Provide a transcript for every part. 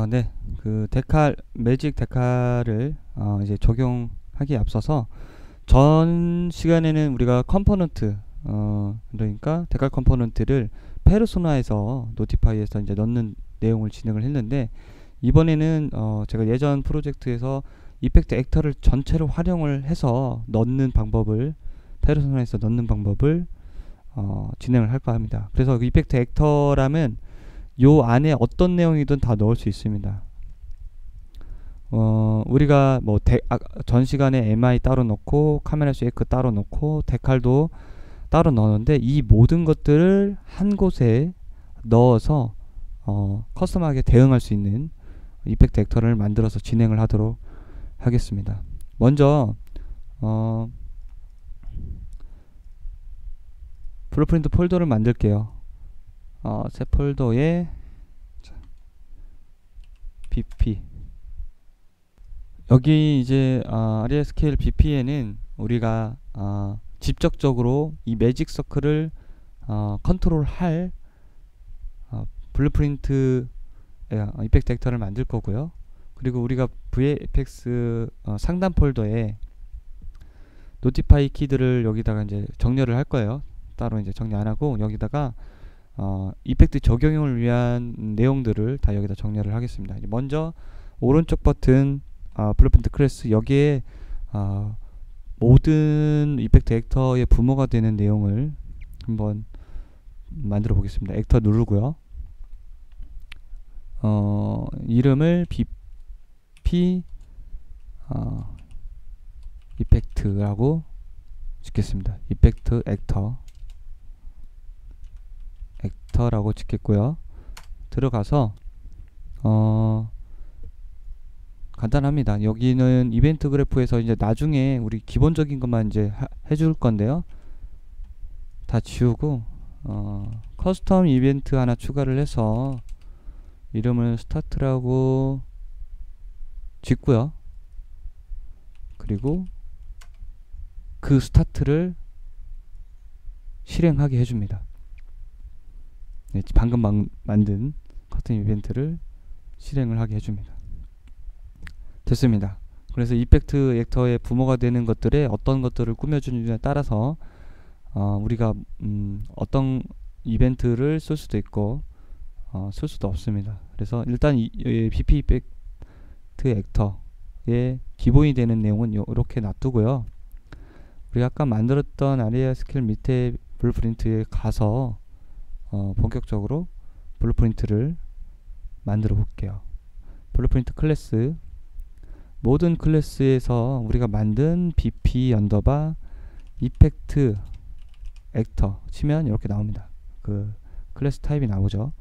네. 그 매직 데칼을 이제 적용하기에 앞서서 전 시간에는 우리가 컴포넌트, 그러니까 데칼 컴포넌트를 페르소나에서 노티파이에서 이제 넣는 내용을 진행을 했는데, 이번에는 제가 예전 프로젝트에서 이펙트 액터를 전체로 활용을 해서 넣는 방법을, 페르소나에서 넣는 방법을 진행을 할까 합니다. 그래서 그 이펙트 액터라면 요 안에 어떤 내용이든 다 넣을 수 있습니다. 우리가 뭐 전 시간에 MI 따로 넣고 카메라 쉐이크 따로 넣고 데칼도 따로 넣었는데, 이 모든 것들을 한 곳에 넣어서 커스텀하게 대응할 수 있는 이펙트 액터를 만들어서 진행을 하도록 하겠습니다. 먼저 블루프린트 폴더를 만들게요. 새 폴더에 BP, 여기 이제 아리아 스케일 BP에는 우리가 직접적으로 이 매직 서클을 컨트롤할 블루프린트 이펙트 액터를 만들 거고요. 그리고 우리가 VFX 상단 폴더에 노티파이 키들을 여기다가 이제 정렬을 할 거예요. 따로 이제 정리 안 하고 여기다가 이펙트 적용을 위한 내용들을 다 여기다 정렬을 하겠습니다. 먼저 오른쪽 버튼 블루프린트 클래스, 여기에 모든 이펙트 액터의 부모가 되는 내용을 한번 만들어 보겠습니다. 액터 누르고요. 이름을 BP 이펙트라고 짓겠습니다. 이펙트 액터라고 짓겠고요. 들어가서 간단합니다. 여기는 이벤트 그래프에서 이제 나중에 우리 기본적인 것만 이제 해줄 건데요. 다 지우고 커스텀 이벤트 하나 추가를 해서 이름을 스타트라고 짓고요. 그리고 그 스타트를 실행하게 해줍니다. 네, 방금 만든 커스텀 이벤트를 실행을 하게 해줍니다. 됐습니다. 그래서 이펙트 액터의 부모가 되는 것들에 어떤 것들을 꾸며주느냐에 따라서 우리가 어떤 이벤트를 쓸 수도 있고 쓸 수도 없습니다. 그래서 일단 BP 이펙트 액터의 기본이 되는 내용은 이렇게 놔두고요. 우리가 아까 만들었던 아리아 스케일 밑에 블루프린트에 가서 본격적으로 블루프린트를 만들어 볼게요. 블루프린트 클래스, 모든 클래스에서 우리가 만든 BP 언더바 이펙트 액터 치면 이렇게 나옵니다. 그 클래스 타입이 나오죠.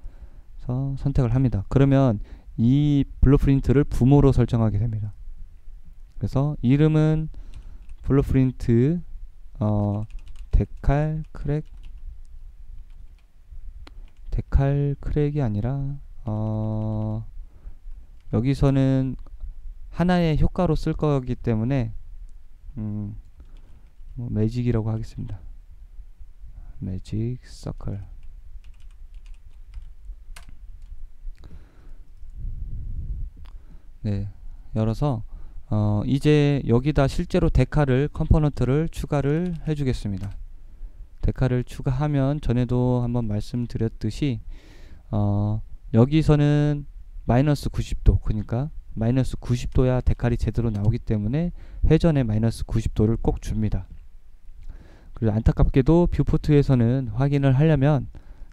그래서 선택을 합니다. 그러면 이 블루프린트를 부모로 설정하게 됩니다. 그래서 이름은 블루프린트 데칼 크랙이 아니라 여기서는 하나의 효과로 쓸 거기 때문에 뭐 매직이라고 하겠습니다. 매직 서클. 네, 열어서 이제 여기다 실제로 데칼을 컴포넌트를 추가를 해주겠습니다. 데칼을 추가하면 전에도 한번 말씀드렸듯이 여기서는 마이너스 90도, 그러니까 마이너스 90도야 데칼이 제대로 나오기 때문에 회전에 마이너스 90도를 꼭 줍니다. 그리고 안타깝게도 뷰포트에서는 확인을 하려면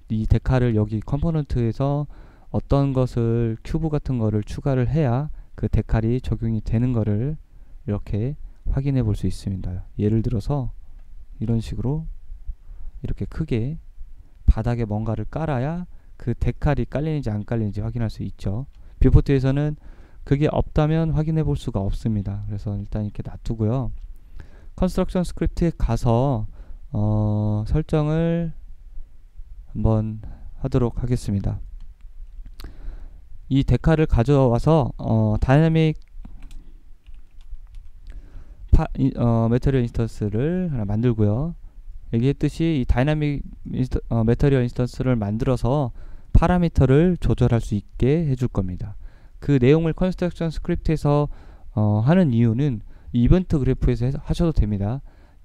이 데칼을 여기 컴포넌트에서 어떤 것을 큐브 같은 거를 추가를 해야 그 데칼이 적용이 되는 거를 이렇게 확인해 볼 수 있습니다. 예를 들어서 이런 식으로 이렇게 크게 바닥에 뭔가를 깔아야 그 데칼이 깔리는지 안 깔리는지 확인할 수 있죠. 뷰포트에서는 그게 없다면 확인해 볼 수가 없습니다. 그래서 일단 이렇게 놔두고요. 컨스트럭션 스크립트에 가서 설정을 한번 하도록 하겠습니다. 이 데칼을 가져와서 다이나믹 매터리얼 인스턴스를 하나 만들고요. 얘기했듯이 이 다이나믹 매터리얼 인스턴스를 만들어서 파라미터를 조절할 수 있게 해줄 겁니다. 그 내용을 컨스트럭션 스크립트에서 하는 이유는 이벤트 그래프에서 하셔도 됩니다.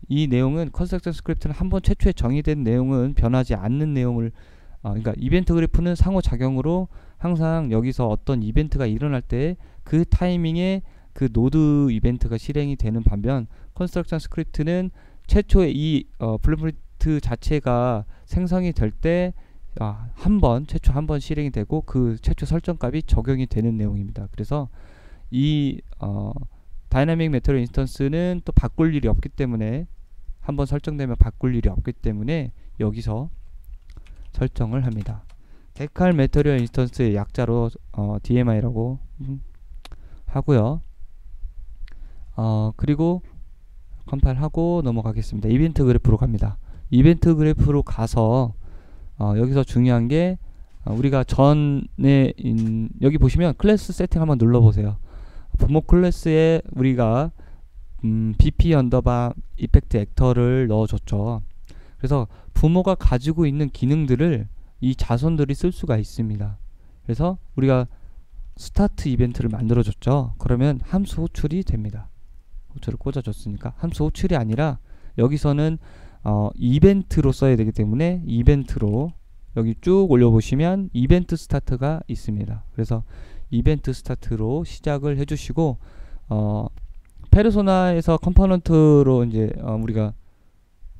이 내용은 컨스트럭션 스크립트는 한번 최초에 정의된 내용은 변하지 않는 내용을 그러니까 이벤트 그래프는 상호작용으로 항상 여기서 어떤 이벤트가 일어날 때 그 타이밍에 그 노드 이벤트가 실행이 되는 반면 컨스트럭션 스크립트는 최초에 이 블루프린트 자체가 생성이 될 때 최초 한 번 실행이 되고 그 최초 설정값이 적용이 되는 내용입니다. 그래서 이 다이나믹 메테리얼 인스턴스는 또 바꿀 일이 없기 때문에 한번 설정되면 바꿀 일이 없기 때문에 여기서 설정을 합니다. 데칼 메테리얼 인스턴스의 약자로 DMI라고 하고요. 그리고 컴파일하고 넘어가겠습니다. 이벤트 그래프로 갑니다. 이벤트 그래프로 가서 여기서 중요한 게 우리가 전에 여기 보시면 클래스 세팅 한번 눌러보세요. 부모 클래스에 우리가 BP 언더바 이펙트 액터를 넣어줬죠. 그래서 부모가 가지고 있는 기능들을 이 자손들이 쓸 수가 있습니다. 그래서 우리가 스타트 이벤트를 만들어줬죠. 그러면 함수 호출이 됩니다. 호출을 꽂아줬으니까 함수 호출이 아니라 여기서는 이벤트로 써야 되기 때문에 이벤트로 여기 쭉 올려보시면 이벤트 스타트가 있습니다. 그래서 이벤트 스타트로 시작을 해주시고 페르소나에서 컴포넌트로 이제 우리가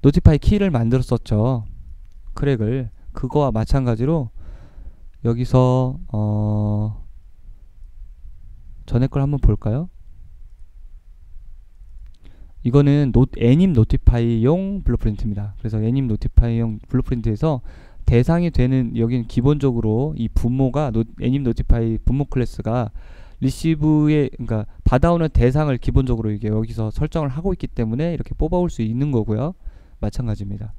노티파이 키를 만들었었죠. 크랙을 그거와 마찬가지로 여기서 전에 걸 한번 볼까요? 이거는 애님 노티파이용 블루프린트입니다. 그래서 애님 노티파이용 블루프린트에서 대상이 되는 여기는 기본적으로 이 부모가 애님 노티파이 부모 클래스가 리시브에 그러니까 받아오는 대상을 기본적으로 이게 여기서 설정을 하고 있기 때문에 이렇게 뽑아올 수 있는 거고요. 마찬가지입니다.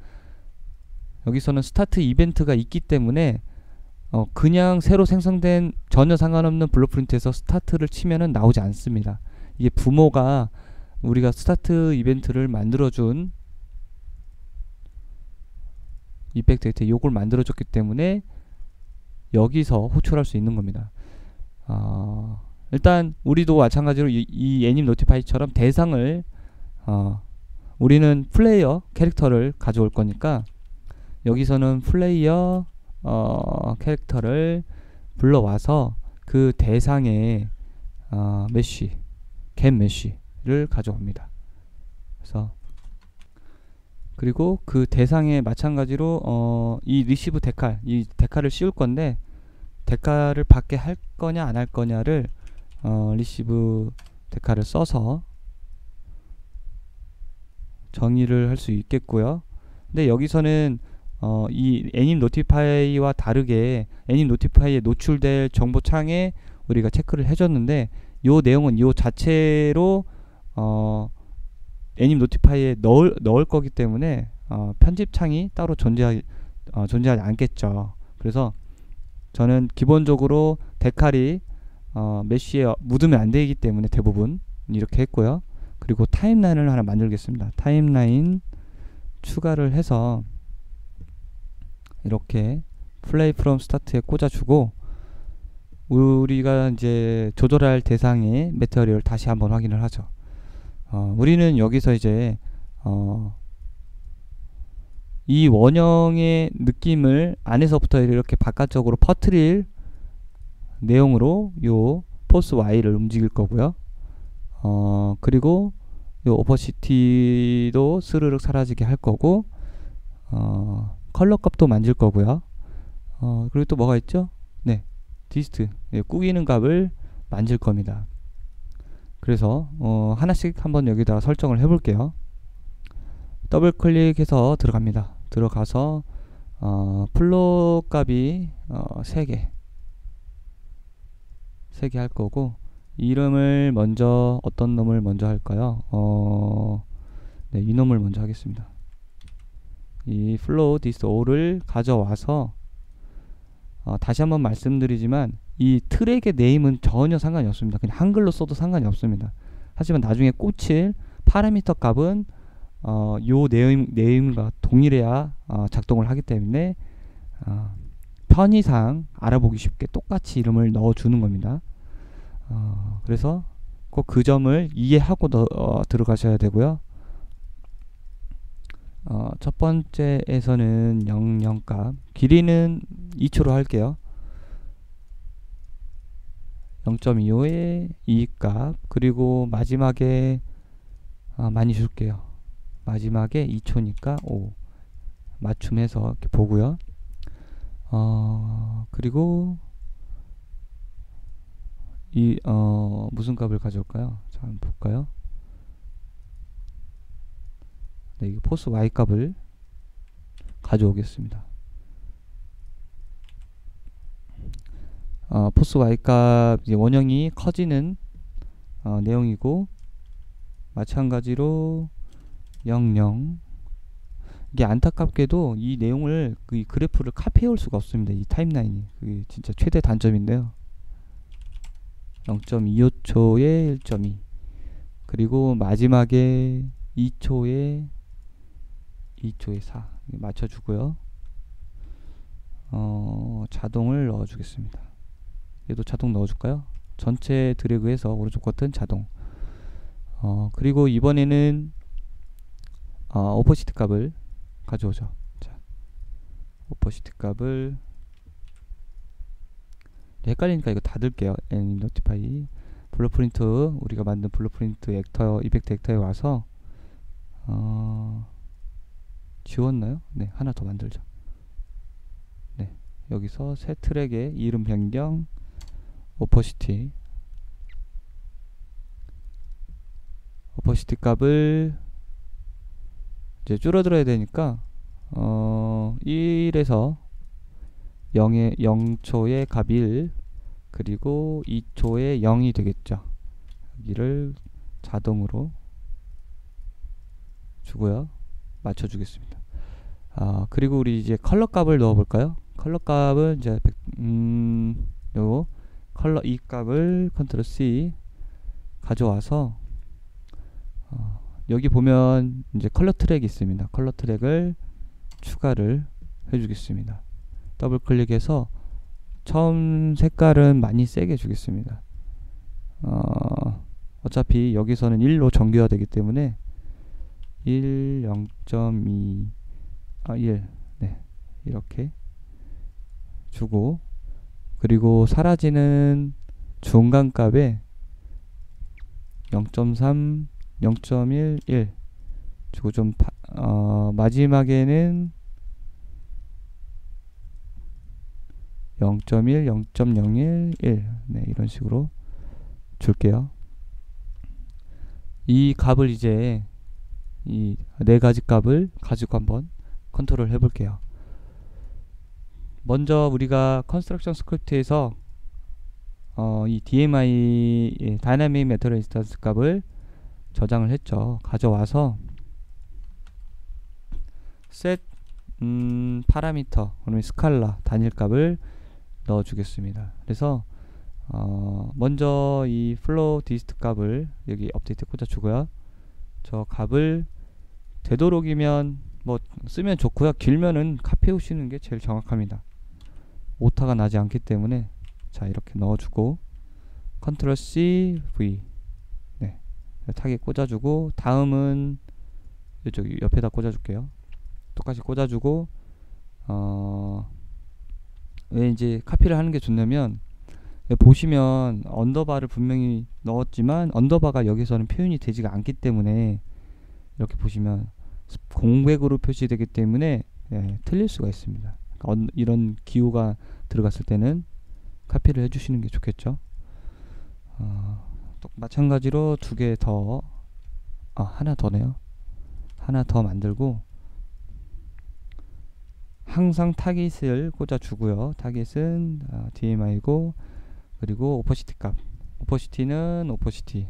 여기서는 스타트 이벤트가 있기 때문에 그냥 새로 생성된 전혀 상관없는 블루프린트에서 스타트를 치면은 나오지 않습니다. 이게 부모가 우리가 스타트 이벤트를 만들어준 이펙트 액터 요걸 만들어줬기 때문에 여기서 호출할 수 있는 겁니다. 일단 우리도 마찬가지로 이 애님 노티파이처럼 대상을 우리는 플레이어 캐릭터를 가져올 거니까 여기서는 플레이어 캐릭터를 불러와서 그 대상의 메쉬 겟 메쉬를 가져옵니다. 그래서 그리고 그 대상에 마찬가지로 이 리시브 데칼 이 데칼을 씌울 건데 데칼을 받게 할 거냐 안 할 거냐를 리시브 데칼을 써서 정의를 할 수 있겠고요. 근데 여기서는 이 애님 노티파이와 다르게 애님 파이에 노출될 정보 창에 우리가 체크를 해줬는데 요 내용은 요 자체로 애님 노티파이에 넣을 거기 때문에 편집 창이 따로 존재하지 않겠죠. 그래서 저는 기본적으로 데칼이 메쉬에 묻으면 안 되기 때문에 대부분 이렇게 했고요. 그리고 타임라인을 하나 만들겠습니다. 타임라인 추가를 해서 이렇게 플레이 프롬 스타트에 꽂아주고 우리가 이제 조절할 대상의 메테리얼 다시 한번 확인을 하죠. 우리는 여기서 이제 이 원형의 느낌을 안에서부터 이렇게 바깥쪽으로 퍼뜨릴 내용으로 요 포스 Y를 움직일 거고요. 그리고 요 오퍼시티도 스르륵 사라지게 할 거고 컬러 값도 만질 거고요. 그리고 또 뭐가 있죠? 네, 디스트 꾸기는 값을 만질 겁니다. 그래서 하나씩 한번 여기다가 설정을 해 볼게요. 더블 클릭해서 들어갑니다. 들어가서 플로 값이 3개 할 거고 이름을 먼저 어떤 놈을 먼저 할까요? 네, 이 놈을 먼저 하겠습니다. 이 flow this all을 가져와서 다시 한번 말씀드리지만 이 트랙의 네임은 전혀 상관이 없습니다. 그냥 한글로 써도 상관이 없습니다. 하지만 나중에 꽂힐 파라미터 값은 요 네임과 동일해야 작동을 하기 때문에 편의상 알아보기 쉽게 똑같이 이름을 넣어주는 겁니다. 그래서 꼭 그 점을 이해하고 들어가셔야 되고요. 첫 번째에서는 00값 길이는 2초로 할게요. 0.25의 이익값 그리고 마지막에 많이 줄게요. 마지막에 2초니까 5 맞춤해서 이렇게 보고요. 그리고 무슨 값을 가져올까요? 자, 한번 볼까요? 네, 이거 포스 y 값을 가져오겠습니다. 포스 y 값 이제 원형이 커지는 내용이고 마찬가지로 00 이게 안타깝게도 이 내용을 이 그래프를 카피해 올 수가 없습니다. 이 타임라인이 그게 진짜 최대 단점인데요. 0.25초에 1.2 그리고 마지막에 2초에 4 맞춰주고요. 자동을 넣어주겠습니다. 얘도 자동 넣어줄까요? 전체 드래그해서 오른쪽 버튼 자동. 그리고 이번에는 오퍼시티 값을 가져오죠. 자, 오퍼시티 값을 헷갈리니까 이거 닫을게요. n notify 블루프린트 우리가 만든 블루프린트 액터 이펙트 액터에 와서 지웠나요? 네, 하나 더 만들죠. 네, 여기서 새 트랙의 이름 변경 오퍼시티 값을 이제 줄어들어야 되니까 1에서 0초의 값 1 그리고 2초의 0이 되겠죠. 여기를 자동으로 주고요. 맞춰주겠습니다. 그리고 우리 이제 컬러 값을 넣어볼까요? 컬러 값은 이제 요 컬러 이 값을 컨트롤 C 가져와서 여기 보면 이제 컬러 트랙이 있습니다. 컬러 트랙을 추가를 해주겠습니다. 더블 클릭해서 처음 색깔은 많이 세게 주겠습니다. 어차피 여기서는 1로 정규화 되기 때문에 1, 0.2, 1 네, 이렇게 주고 그리고 사라지는 중간값에 0.3, 0.1, 1 주고 좀 마지막에는 0.1, 0.01, 1 네, 이런 식으로 줄게요. 이 값을 이제 이 네 가지 값을 가지고 한번 컨트롤 해볼게요. 먼저 우리가 컨스트럭션 스크립트에서 이 DMI 다이나믹 메터럴 인스턴스 값을 저장을 했죠. 가져와서 set 파라미터 그러면 스칼라 단일 값을 넣어 주겠습니다. 그래서 먼저 이 플로우 디스트 값을 여기 업데이트 꽂아 주고요. 저 값을 되도록이면 뭐 쓰면 좋고요. 길면은 카피해 오시는 게 제일 정확합니다. 오타가 나지 않기 때문에 자 이렇게 넣어주고 컨트롤 C V 네 타겟 꽂아주고 다음은 이쪽 옆에다 꽂아줄게요. 똑같이 꽂아주고 왜 이제 카피를 하는 게 좋냐면 보시면 언더바를 분명히 넣었지만 언더바가 여기서는 표현이 되지가 않기 때문에 이렇게 보시면 공백으로 표시되기 때문에 틀릴 수가 있습니다. 그러니까 이런 기호가 들어갔을 때는 카피를 해주시는 게 좋겠죠. 또 마찬가지로 두 개 더 하나 더네요. 하나 더 만들고 항상 타깃을 꽂아주고요. 타깃은 DMI고 그리고 오퍼시티 값 오퍼시티는 오퍼시티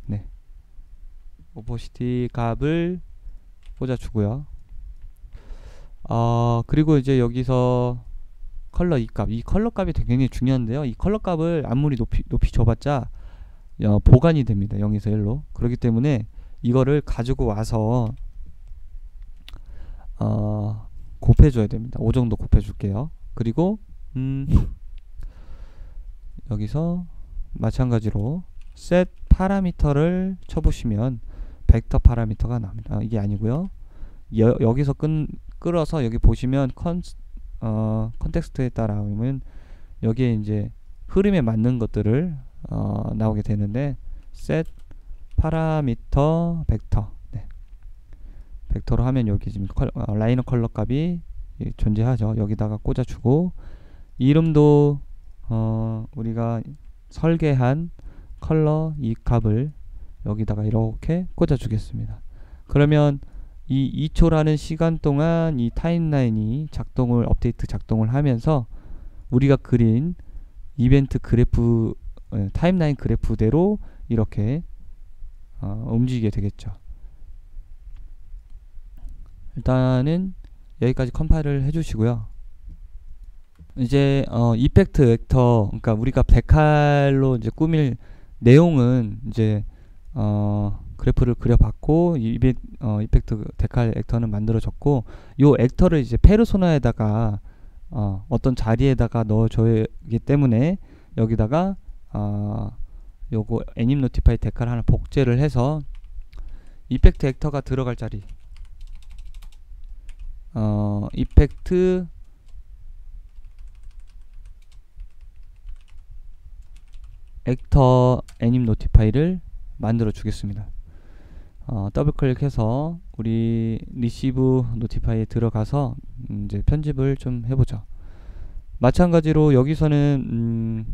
네 오퍼시티 값을 꽂아주고요. 그리고 이제 여기서 컬러 이 값, 이 컬러 값이 굉장히 중요한데요. 이 컬러 값을 아무리 높이 줘봤자 보관이 됩니다. 0에서 1로. 그렇기 때문에 이거를 가지고 와서 곱해줘야 됩니다. 5 정도 곱해줄게요. 그리고 여기서 마찬가지로 set 파라미터를 쳐보시면 벡터 파라미터가 나옵니다. 이게 아니고요. 여기서 끌어서 여기 보시면 컨텍스트에 따라오면 여기에 이제 흐름에 맞는 것들을 나오게 되는데 set 파라미터 벡터, 네. 벡터로 하면 여기 지금 라이너 컬러 값이 존재하죠. 여기다가 꽂아주고 이름도 우리가 설계한 컬러 이 값을 여기다가 이렇게 꽂아주겠습니다. 그러면 이 2초라는 시간 동안 이 타임라인이 업데이트 작동을 하면서 우리가 그린 이벤트 그래프, 타임라인 그래프대로 이렇게 움직이게 되겠죠. 일단은 여기까지 컴파일을 해주시고요. 이제 이펙트 벡터, 그러니까 우리가 데칼로 이제 꾸밀 내용은 이제 그래프를 그려봤고 이펙트 데칼 액터는 만들어졌고 요 액터를 이제 페르소나에다가 어떤 자리에다가 넣어줘야기 때문에 여기다가 요거 애님 노티파이 데칼 하나 복제를 해서 이펙트 액터가 들어갈 자리 이펙트 액터 애님 노티파이를 만들어 주겠습니다. 더블 클릭해서 우리 리시브 노티파이에 들어가서 이제 편집을 좀 해보죠. 마찬가지로 여기서는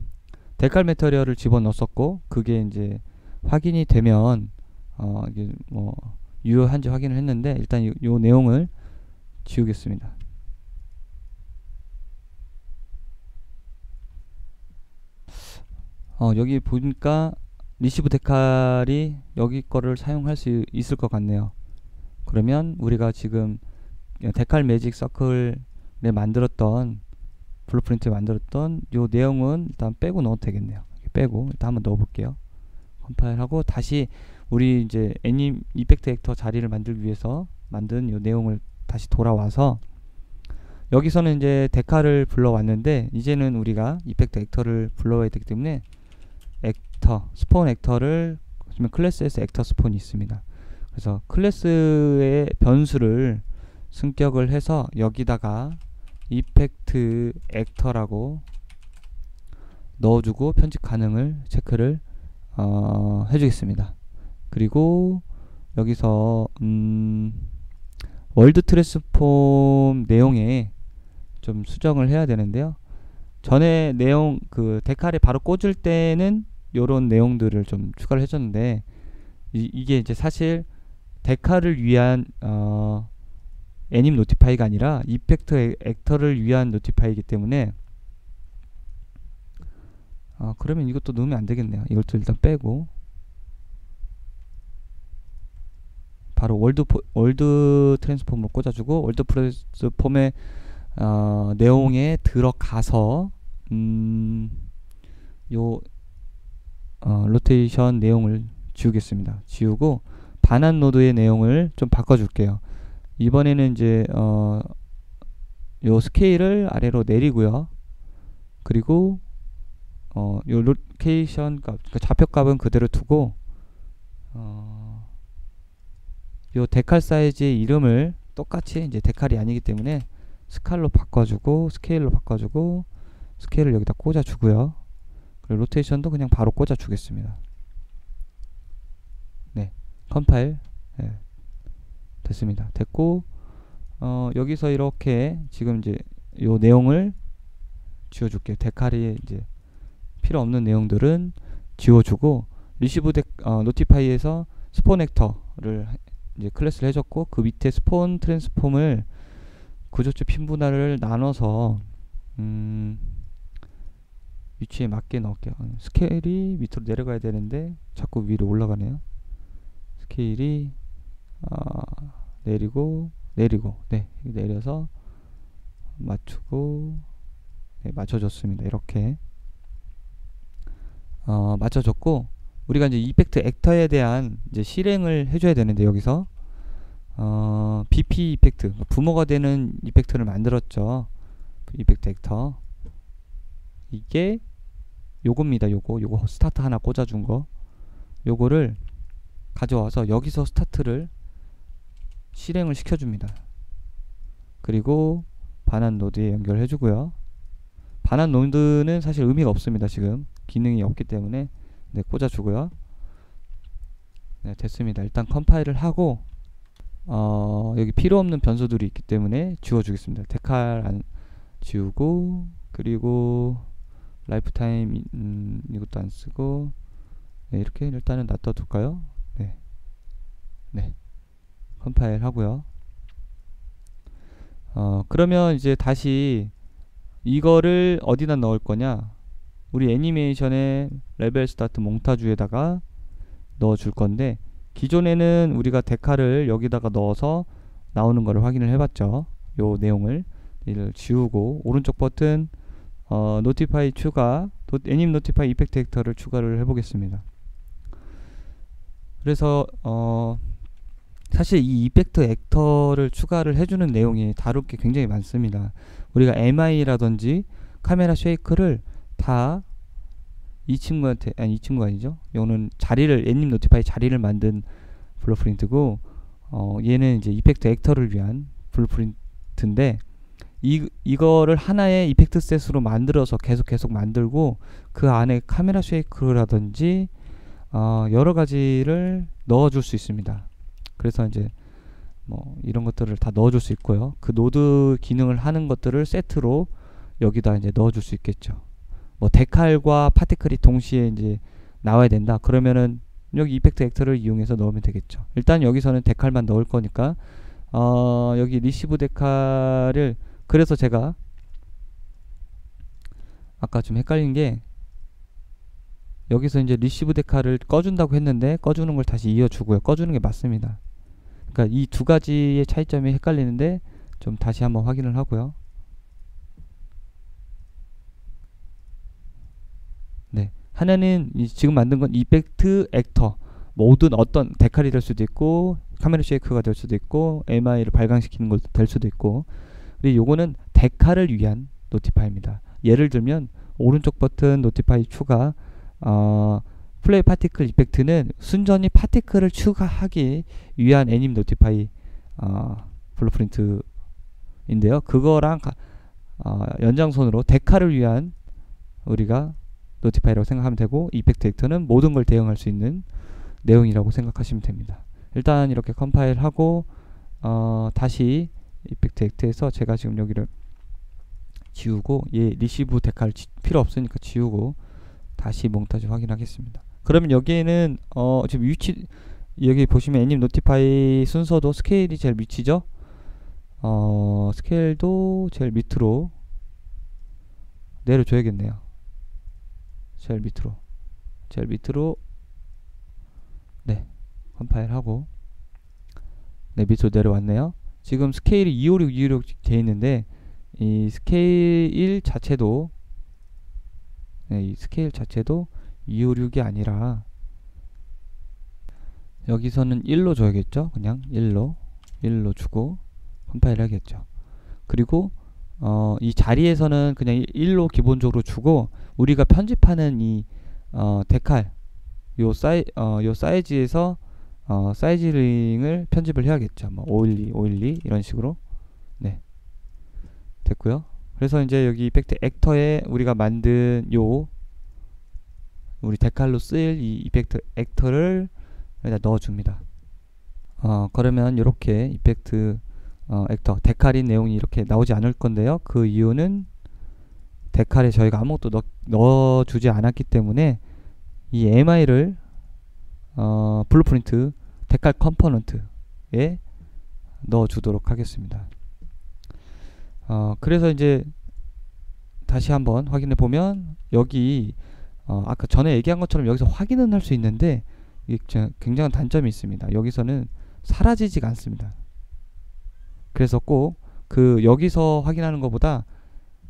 데칼 매터리얼을 집어넣었었고 그게 이제 확인이 되면 이게 뭐 유효한지 확인을 했는데 일단 요 내용을 지우겠습니다. 여기 보니까 리시브 데칼이 여기 거를 사용할 수 있을 것 같네요. 그러면 우리가 지금 데칼 매직 서클에 만들었던 블루프린트에 만들었던 요 내용은 일단 빼고 넣어도 되겠네요. 빼고 일단 한번 넣어 볼게요. 컴파일하고 다시 우리 이제 애님 이펙트 액터 자리를 만들기 위해서 만든 요 내용을 다시 돌아와서 여기서는 이제 데칼을 불러왔는데 이제는 우리가 이펙트 액터를 불러와야 되기 때문에 액터, 스폰 액터를 클래스에서 액터 스폰이 있습니다. 그래서 클래스의 변수를 승격을 해서 여기다가 이펙트 액터라고 넣어주고 편집 가능을 체크를 해주겠습니다. 그리고 여기서 월드 트랜스폼 내용에 좀 수정을 해야 되는데요. 전에 내용 그 데칼에 바로 꽂을 때는 요런 내용들을 좀 추가를 해줬는데 이게 이제 사실 데칼을 위한 애님 노티파이가 아니라 이펙트 액터를 위한 노티파이이기 때문에 그러면 이것도 넣으면 안 되겠네요. 이것도 일단 빼고 바로 월드 트랜스폼으로 꽂아주고 월드 트랜스폼의 내용에 들어가서 요 로테이션 내용을 지우겠습니다. 지우고 반환 노드의 내용을 좀 바꿔줄게요. 이번에는 이제 요 스케일을 아래로 내리고요. 그리고 요 로케이션 값, 그러니까 좌표값은 그대로 두고 요 데칼 사이즈의 이름을 똑같이 이제 데칼이 아니기 때문에 스칼로 바꿔주고 스케일로 바꿔주고 스케일을 여기다 꽂아주고요. 그리고 로테이션도 그냥 바로 꽂아주겠습니다. 네, 컴파일 됐습니다. 됐고 여기서 이렇게 지금 이제 요 내용을 지워줄게요. 데칼이 이제 필요 없는 내용들은 지워주고 리시브 노티파이에서 스폰 액터를 이제 클래스를 해줬고 그 밑에 스폰 트랜스폼을 구조체 핀 분할을 나눠서 위치에 맞게 넣을게요. 스케일이 밑으로 내려가야 되는데 자꾸 위로 올라가네요. 스케일이 내리고 네, 내려서 맞추고 네, 맞춰줬습니다. 이렇게 맞춰줬고 우리가 이제 이펙트 액터에 대한 이제 실행을 해줘야 되는데 여기서 BP 이펙트 부모가 되는 이펙트를 만들었죠. 이펙트 액터 이게 요겁니다. 요거 스타트 하나 꽂아준 거, 요거를 가져와서 여기서 스타트를 실행을 시켜줍니다. 그리고 반환 노드에 연결해 주고요. 반환 노드는 사실 의미가 없습니다. 지금 기능이 없기 때문에. 네, 꽂아주고요. 네, 됐습니다. 일단 컴파일을 하고 여기 필요 없는 변수들이 있기 때문에 지워주겠습니다. 데칼 안 지우고, 그리고 라이프타임 이것도 안 쓰고, 네, 이렇게 일단은 놔둬둘까요? 네, 컴파일 하고요. 그러면 이제 다시 이거를 어디다 넣을 거냐, 우리 애니메이션의 레벨 스타트 몽타주에다가 넣어 줄 건데, 기존에는 우리가 데칼을 여기다가 넣어서 나오는 거를 확인을 해봤죠. 요 내용을 이를 지우고, 오른쪽 버튼 노티파이 추가, 애님 노티파이 이펙트 액터를 추가를 해보겠습니다. 그래서 사실 이 이펙트 액터를 추가를 해주는 내용이 다룰 게 굉장히 많습니다. 우리가 MI라든지 카메라 쉐이크를 다 이 친구한테, 아니 이 친구가 아니죠. 요는 자리를, 애님 노티파이 자리를 만든 블루프린트고, 얘는 이제 이펙트 액터를 위한 블루프린트인데, 이거를 하나의 이펙트 셋으로 만들어서 계속 만들고, 그 안에 카메라 쉐이크라든지 여러 가지를 넣어줄 수 있습니다. 그래서 이제 뭐 이런 것들을 다 넣어줄 수 있고요. 그 노드 기능을 하는 것들을 세트로 여기다 이제 넣어줄 수 있겠죠. 뭐 데칼과 파티클이 동시에 이제 나와야 된다. 그러면은 여기 이펙트 액터를 이용해서 넣으면 되겠죠. 일단 여기서는 데칼만 넣을 거니까 여기 리시브 데칼을, 그래서 제가 아까 좀 헷갈린 게, 여기서 이제 리시브 데칼을 꺼준다고 했는데 꺼주는 걸 다시 이어주고요. 꺼주는 게 맞습니다. 그러니까 이 두 가지의 차이점이 헷갈리는데 좀 다시 한번 확인을 하고요. 네, 하나는 지금 만든 건 이펙트 액터, 모든 어떤 데칼이 될 수도 있고, 카메라 쉐이크가 될 수도 있고, MI를 발광시키는 것 될 수도 있고, 그리고 요거는 데칼을 위한 노티파이입니다. 예를 들면 오른쪽 버튼 노티파이 추가, 플레이 파티클 이펙트는 순전히 파티클을 추가하기 위한 애님 노티파이 블루프린트인데요. 그거랑 연장선으로 데칼을 위한 우리가 노티파이라고 생각하면 되고, 이펙트 액터는 모든 걸 대응할 수 있는 내용이라고 생각하시면 됩니다. 일단 이렇게 컴파일 하고 다시 이펙트 액터에서 제가 지금 여기를 지우고, 얘 리시브 데칼 필요 없으니까 지우고 다시 몽타주 확인하겠습니다. 그러면 여기에는 지금 위치, 여기 보시면 애님 노티파이 순서도 스케일이 제일 밑이죠. 스케일도 제일 밑으로 내려줘야겠네요. 제일 밑으로 네, 컴파일 하고, 네, 밑으로 내려왔네요. 지금 스케일이 256 되어 있는데, 이 스케일 자체도, 네, 이 스케일 자체도 256이 아니라 여기서는 1로 줘야겠죠. 그냥 1로 주고 컴파일 해야겠죠. 그리고 이 자리에서는 그냥 1로 기본적으로 주고, 우리가 편집하는 이 데칼 요 사이즈에서 사이즈링을 편집을 해야겠죠. 뭐 512 이런 식으로. 네, 됐고요. 그래서 이제 여기 이펙트 액터에 우리가 만든 요 우리 데칼로 쓸 이 이펙트 액터를 여기다 넣어줍니다. 그러면 이렇게 이펙트 액터 데칼인 내용이 이렇게 나오지 않을 건데요. 그 이유는 데칼에 저희가 아무것도 넣어주지 않았기 때문에 이 MI를 블루프린트 데칼 컴포넌트에 넣어주도록 하겠습니다. 그래서 이제 다시 한번 확인해 보면, 여기 아까 전에 얘기한 것처럼 여기서 확인은 할 수 있는데 이게 굉장한 단점이 있습니다. 여기서는 사라지지가 않습니다. 그래서 꼭 여기서 확인하는 것보다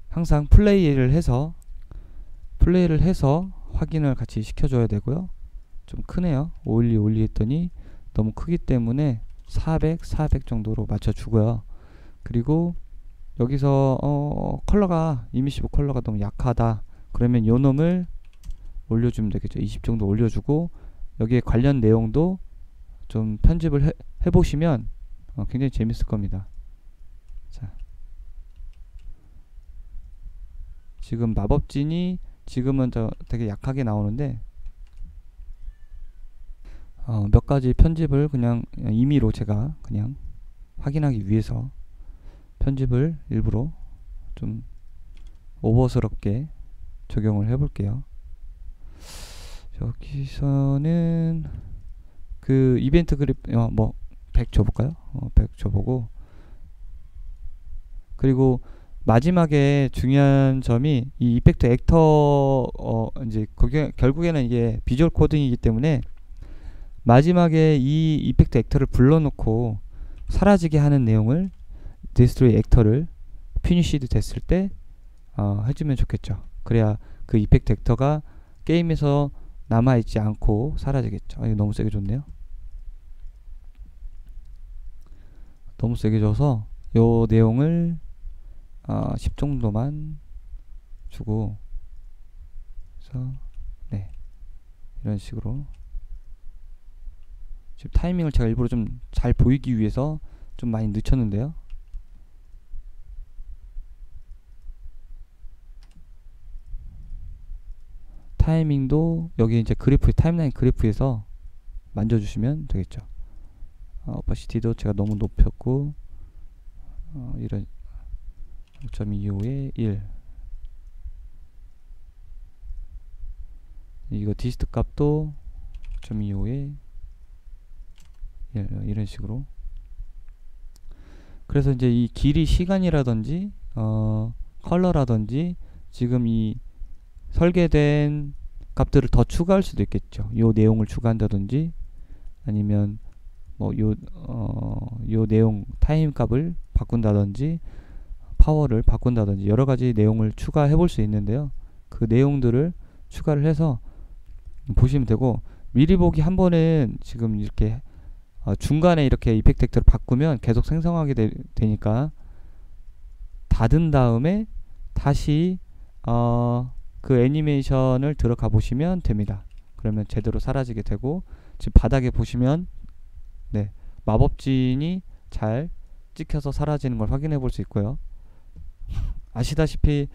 항상 플레이를 해서 확인을 같이 시켜줘야 되고요. 좀 크네요. 512 했더니 너무 크기 때문에 400 정도로 맞춰주고요. 그리고 여기서 컬러가 이미시브 컬러가 너무 약하다. 그러면 요 놈을 올려주면 되겠죠. 20 정도 올려주고 여기에 관련 내용도 좀 편집을 해보시면 굉장히 재밌을 겁니다. 자, 지금 마법진이 지금은 되게 약하게 나오는데 몇 가지 편집을 그냥 임의로 제가 그냥 확인하기 위해서 편집을 일부러 좀 오버스럽게 적용을 해볼게요. 여기서는 그 이벤트 그립 뭐 100 줘볼까요? 100 줘보고, 그리고 마지막에 중요한 점이 이 이펙트 액터 이제 결국에는 이게 비주얼 코딩이기 때문에 마지막에 이 이펙트 액터를 불러놓고 사라지게 하는 내용을 디스트로이 액터를 피니시드 됐을 때 해주면 좋겠죠. 그래야 그 이펙트 액터가 게임에서 남아있지 않고 사라지겠죠. 이거 너무 세게 줬네요. 너무 세게 줘서 요 내용을 10 정도만 주고, 그래서 네, 이런 식으로 지금 타이밍을 제가 일부러 좀 잘 보이기 위해서 좀 많이 늦췄는데요. 타이밍도 여기 이제 그래프, 타임라인 그래프에서 만져주시면 되겠죠. 오파시티도 제가 너무 높였고, 이런 5.25에 1, 이거 디스트 값도 5.25에 1, 이런 식으로. 그래서 이제 이 길이, 시간이라든지 컬러라든지 지금 이 설계된 값들을 더 추가할 수도 있겠죠. 요 내용을 추가한다든지 아니면 뭐 요 내용 타임 값을 바꾼다든지 파워를 바꾼다든지 여러 가지 내용을 추가해 볼 수 있는데요. 그 내용들을 추가를 해서 보시면 되고, 미리 보기 한 번은 지금 이렇게 중간에 이렇게 이펙트 액터를 바꾸면 계속 생성하게 되니까 닫은 다음에 다시 그 애니메이션을 들어가 보시면 됩니다. 그러면 제대로 사라지게 되고, 지금 바닥에 보시면 네, 마법진이 잘 찍혀서 사라지는 걸 확인해 볼 수 있고요. 아시다시피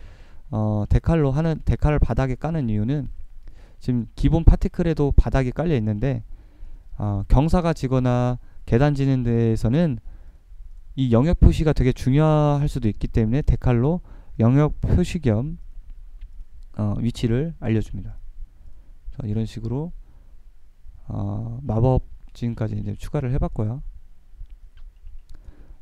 데칼을 바닥에 까는 이유는 지금 기본 파티클에도 바닥이 깔려 있는데 경사가 지거나 계단 지는 데에서는 이 영역 표시가 되게 중요할 수도 있기 때문에 데칼로 영역 표시 겸 위치를 알려줍니다. 이런 식으로 마법진까지 이제 추가를 해봤고요.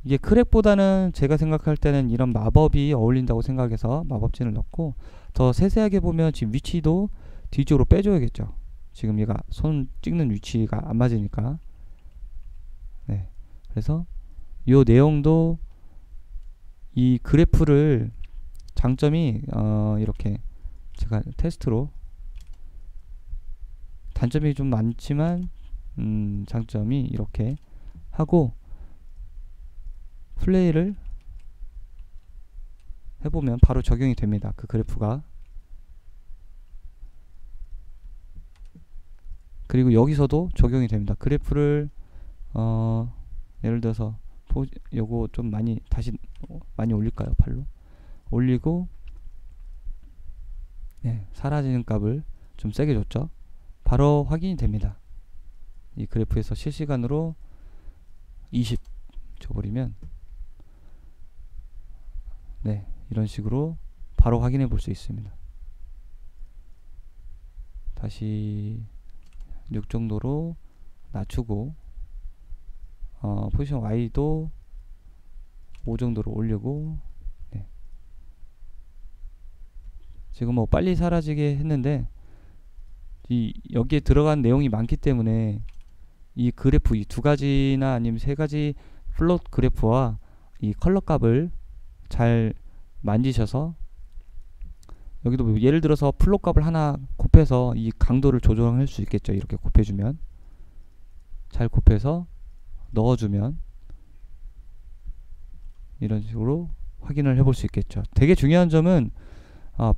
이게 크랙보다는 제가 생각할 때는 이런 마법이 어울린다고 생각해서 마법진을 넣고, 더 세세하게 보면 지금 위치도 뒤쪽으로 빼줘야겠죠. 지금 얘가 손 찍는 위치가 안 맞으니까. 네, 그래서 요 내용도 이 그래프를 장점이 이렇게 제가 테스트로, 단점이 좀 많지만 장점이 이렇게 하고 플레이를 해보면 바로 적용이 됩니다. 그 그래프가. 그리고 여기서도 적용이 됩니다. 그래프를 예를 들어서 요거 좀 다시 많이 올릴까요? 팔로 올리고, 네, 사라지는 값을 좀 세게 줬죠. 바로 확인이 됩니다. 이 그래프에서 실시간으로 20 줘버리면 네, 이런 식으로 바로 확인해 볼 수 있습니다. 다시 6 정도로 낮추고 포지션 Y도 5 정도로 올리고, 네. 지금 뭐 빨리 사라지게 했는데 여기에 들어간 내용이 많기 때문에 이 그래프, 이 두 가지나 아니면 세 가지 플롯 그래프와 이 컬러 값을 잘 만지셔서, 여기도 뭐 예를 들어서 플롯 값을 하나 곱해서 이 강도를 조정할 수 있겠죠. 이렇게 곱해주면, 잘 곱해서 넣어주면 이런 식으로 확인을 해볼 수 있겠죠. 되게 중요한 점은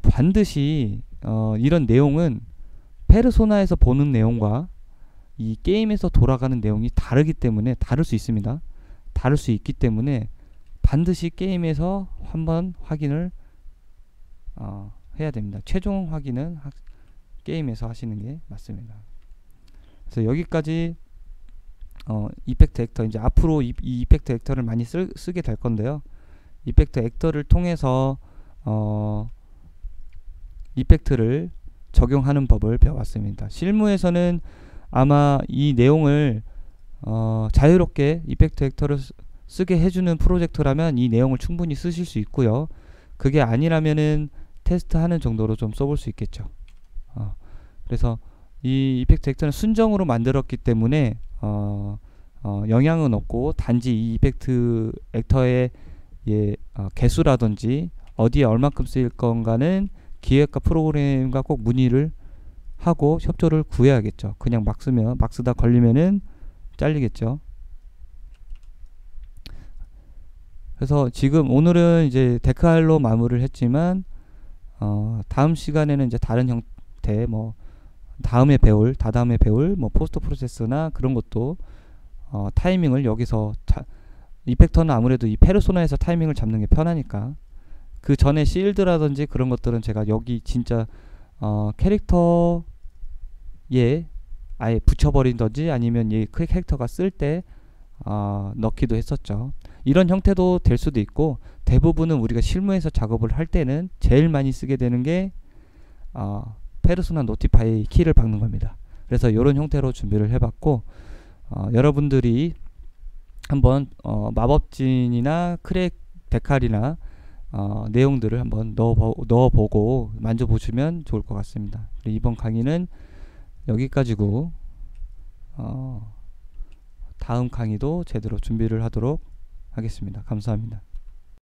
반드시 이런 내용은 페르소나에서 보는 내용과 이 게임에서 돌아가는 내용이 다르기 때문에 다를 수 있습니다. 다를 수 있기 때문에 반드시 게임에서 한번 확인을 해야 됩니다. 최종 확인은 게임에서 하시는 게 맞습니다. 그래서 여기까지 이펙트 액터, 이제 앞으로 이 이펙트 액터를 많이 쓰게 될 건데요. 이펙트 액터를 통해서 이펙트를 적용하는 법을 배워왔습니다. 실무에서는 아마 이 내용을 자유롭게 이펙트 액터를 쓰게 해주는 프로젝트라면 이 내용을 충분히 쓰실 수 있고요. 그게 아니라면은 테스트하는 정도로 좀 써볼 수 있겠죠. 그래서 이 이펙트 액터는 순정으로 만들었기 때문에 영향은 없고, 단지 이 이펙트 액터의 개수라든지 어디에 얼마큼 쓰일 건가는 기획과 프로그램과 꼭 문의를 하고 협조를 구해야겠죠. 그냥 막 쓰다 걸리면은 잘리겠죠. 그래서 지금 오늘은 이제 데칼로 마무리를 했지만 다음 시간에는 이제 다른 형태, 뭐 다다음에 배울 뭐 포스트 프로세스나 그런 것도 타이밍을 여기서 이펙터는 아무래도 이 페르소나에서 타이밍을 잡는 게 편하니까, 그 전에 실드라든지 그런 것들은 제가 여기 진짜 캐릭터에 아예 붙여버린다든지 아니면 이 캐릭터가 쓸 때 넣기도 했었죠. 이런 형태도 될 수도 있고, 대부분은 우리가 실무에서 작업을 할 때는 제일 많이 쓰게 되는 게 페르소나 노티파이 키를 박는 겁니다. 그래서 이런 형태로 준비를 해봤고, 여러분들이 한번 마법진이나 크랙 데칼이나 내용들을 한번 넣어보고 만져보시면 좋을 것 같습니다. 이번 강의는 여기까지고, 다음 강의도 제대로 준비를 하도록 하겠습니다. 감사합니다.